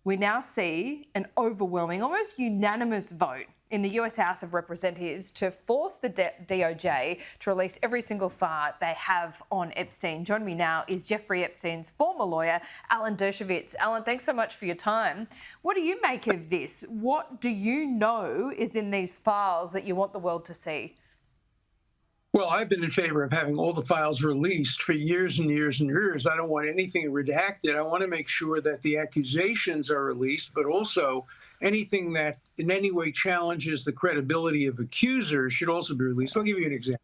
we now see an overwhelming, almost unanimous vote in the US House of Representatives to force the DOJ to release every single file they have on Epstein. Joining me now is Jeffrey Epstein's former lawyer, Alan Dershowitz. Alan, thanks so much for your time. What do you make of this? What do you know is in these files that you want the world to see? Well, I've been in favor of having all the files released for years and years and years. I don't want anything redacted. I want to make sure that the accusations are released, but also anything that in any way challenges the credibility of accusers should also be released. I'll give you an example.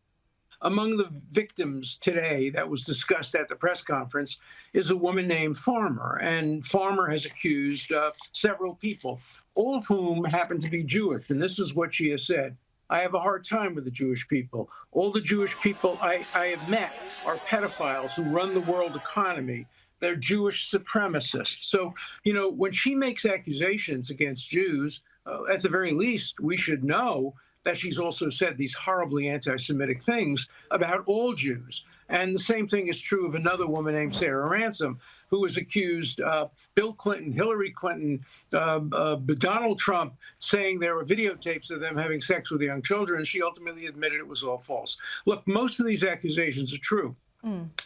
Among the victims today that was discussed at the press conference is a woman named Farmer, and Farmer has accused several people, all of whom happen to be Jewish, and this is what she has said. I have a hard time with the Jewish people. All the Jewish people I have met are pedophiles who run the world economy. They're Jewish supremacists. So, when she makes accusations against Jews, at the very least, we should know that she's also said these horribly anti-Semitic things about all Jews. And the same thing is true of another woman named Sarah Ransom, who was accused Bill Clinton, Hillary Clinton, Donald Trump, saying there were videotapes of them having sex with young children. And she ultimately admitted it was all false. Look, most of these accusations are true.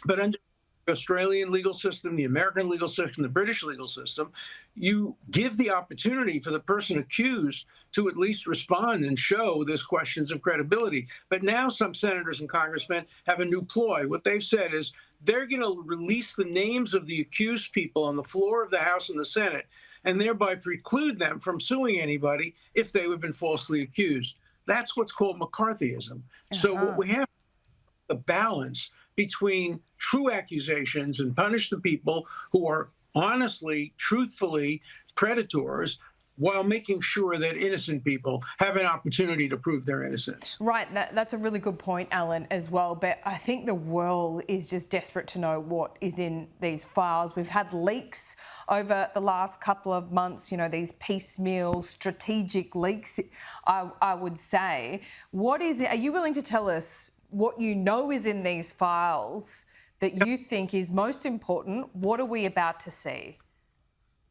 But under the Australian legal system, the American legal system, the British legal system, you give the opportunity for the person accused to at least respond and show there's questions of credibility. But now some senators and congressmen have a new ploy. What they've said is they're going to release the names of the accused people on the floor of the House and the Senate, and thereby preclude them from suing anybody if they have been falsely accused. That's what's called McCarthyism. So what we have is the balance between true accusations and punish the people who are honestly, truthfully predators, while making sure that innocent people have an opportunity to prove their innocence. Right, that's a really good point, Alan, as well. But I think the world is just desperate to know what is in these files. We've had leaks over the last couple of months, these piecemeal strategic leaks, I would say. What is it? Are you willing to tell us what you know is in these files that you think is most important? What are we about to see?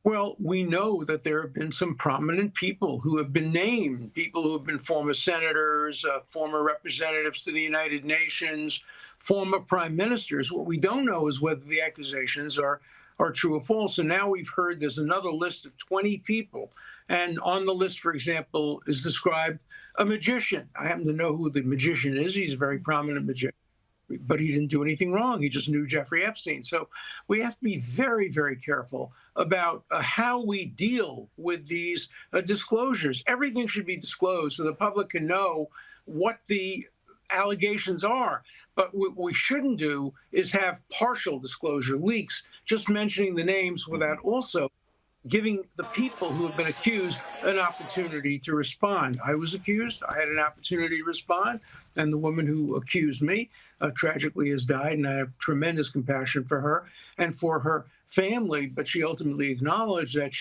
Well, we know that there have been some prominent people who have been named, people who have been former senators, former representatives to the United Nations, former prime ministers. What we don't know is whether the accusations are true or false. And now we've heard there's another list of 20 people. And on the list, for example, is described a magician. I happen to know who the magician is. He's a very prominent magician. But he didn't do anything wrong. He just knew Jeffrey Epstein. So we have to be very, very careful about how we deal with these disclosures. Everything should be disclosed so the public can know what the allegations are. But what we shouldn't do is have partial disclosure leaks, just mentioning the names without also giving the people who have been accused an opportunity to respond. I was accused. I had an opportunity to respond. And the woman who accused me tragically has died. And I have tremendous compassion for her and for her family. But she ultimately acknowledged that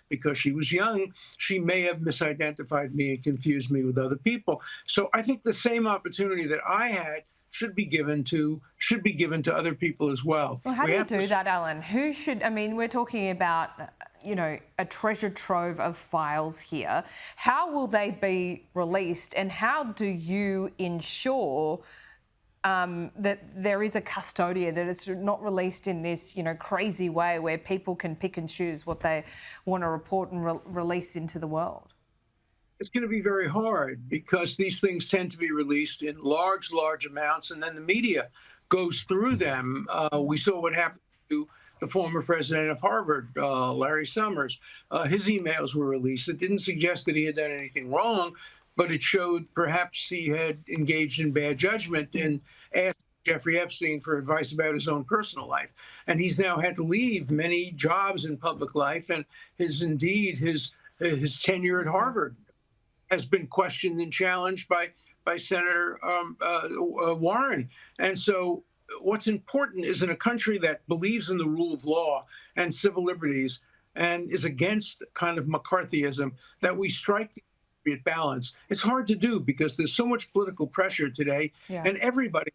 because she was young, she may have misidentified me and confused me with other people. So I think the same opportunity that I had should be given to other people as well. Well, how do you do that, Alan? Who should? I mean, we're talking about a treasure trove of files here. How will they be released, and how do you ensure that there is a custodian, that it's not released in this crazy way where people can pick and choose what they want to report and release into the world? It's going to be very hard because these things tend to be released in large amounts, and then the media goes through them. We saw what happened to the former president of Harvard, Larry Summers. His emails were released. It didn't suggest that he had done anything wrong, but it showed perhaps he had engaged in bad judgment and asked Jeffrey Epstein for advice about his own personal life. And he's now had to leave many jobs in public life, and his tenure at Harvard has been questioned and challenged by Senator Warren. And so what's important is in a country that believes in the rule of law and civil liberties and is against kind of McCarthyism, that we strike the appropriate balance. It's hard to do because there's so much political pressure today, and everybody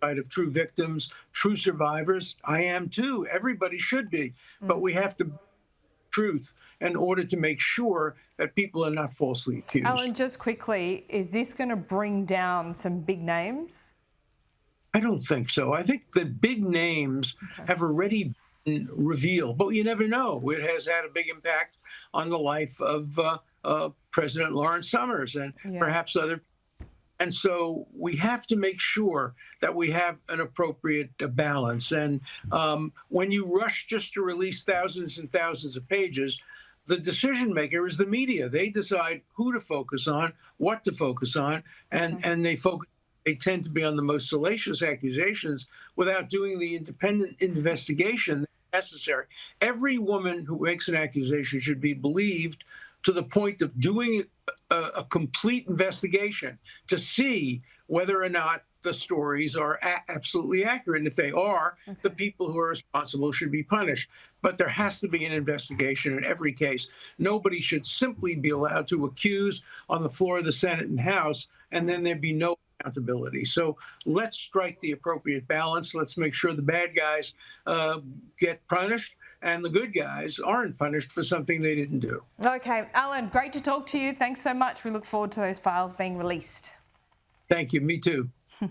of true victims, true survivors. I am too. Everybody should be. But we have to truth in order to make sure that people are not falsely accused. Alan, just quickly, is this going to bring down some big names? I don't think so. I think the big names have already been revealed, but you never know. It has had a big impact on the life of President Lawrence Summers and perhaps other. And so we have to make sure that we have an appropriate balance. And when you rush just to release thousands and thousands of pages, the decision maker is the media. They decide who to focus on, what to focus on, and they tend to be on the most salacious accusations without doing the independent investigation necessary. Every woman who makes an accusation should be believed to the point of doing a complete investigation to see whether or not the stories are absolutely accurate. And if they are, the people who are responsible should be punished. But there has to be an investigation in every case. Nobody should simply be allowed to accuse on the floor of the Senate and House, and then there'd be no accountability. So let's strike the appropriate balance. Let's make sure the bad guys get punished and the good guys aren't punished for something they didn't do. Okay, Alan, great to talk to you. Thanks so much. We look forward to those files being released. Thank you. Me too.